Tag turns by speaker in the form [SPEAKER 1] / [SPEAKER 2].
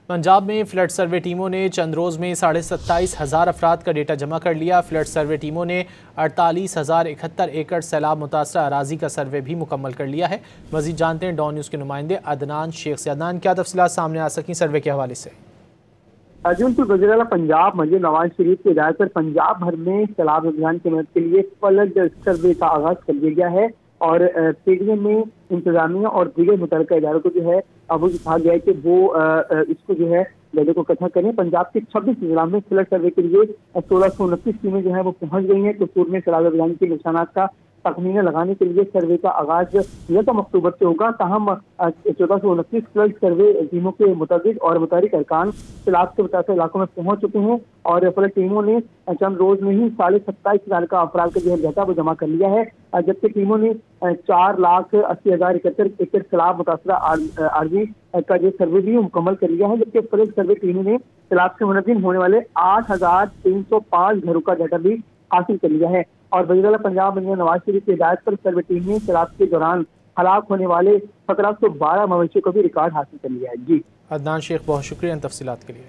[SPEAKER 1] पंजाब में फ्लड सर्वे टीमों ने चंद रोज़ में 27,500 अफराद का डेटा जमा कर लिया। फ्लड सर्वे टीमों ने 48,071 एकड़ सैलाब मुतासर अराजी का सर्वे भी मुकम्मल कर लिया है। मज़ीद जानते हैं डॉन न्यूज़ के नुमाइंदे अदनान शेख से। अदनान, क्या तफसीलात सामने आ सकी सर्वे के हवाले से?
[SPEAKER 2] वज़ीर-ए-आला पंजाब मजीद नवाज शरीफ की हिदायत पर पंजाब भर में सैलाब अभियान की मदद के लिए फ्लड सर्वे का आगाज कर दिया गया है और पीडीएम में इंतजामिया और दीगर मुतल्लिका इदारों को जो है अब वो कहा गया है कि वो इसको जो है डेटा को इकट्ठा करें। पंजाब के 26 जिला में फ्लड सर्वे के लिए 1629 टीमें जो है वो पहुंच गई हैं। कसूर में सैलाब अभियान के नुकसानात का तखमीना लगाने के लिए सर्वे का आगाज 9 अक्टूबर से होगा। ताहम 1429 फ्लड सर्वे टीमों के मुताबिक और मुतारिक अरकान सैलाब से मुतासर इलाकों में पहुंच चुके हैं और फ्लड टीमों ने चंद रोज में ही 27,500 का अफराद का जो है डाटा वो जमा कर लिया है, जबकि टीमों ने 4,80,071 एकड़ सैलाब मुतासर आरजी का जो सर्वे भी मुकम्मल कर लिया है, जबकि फ्लड सर्वे टीमों ने सैलाब से मुनज़्ज़म होने वाले 8,305 घरों का डाटा भी हासिल कर लिया है। और वज़ीर-ए-आला पंजाब नवाज शरीफ की हिदायत पर सर्वे टीम ने सैलाब के दौरान हलाक होने वाले 1712 मवेशियों को भी रिकॉर्ड हासिल कर लिया है। जी
[SPEAKER 1] अदनान शेख, बहुत शुक्रिया इन तफसीलात के लिए।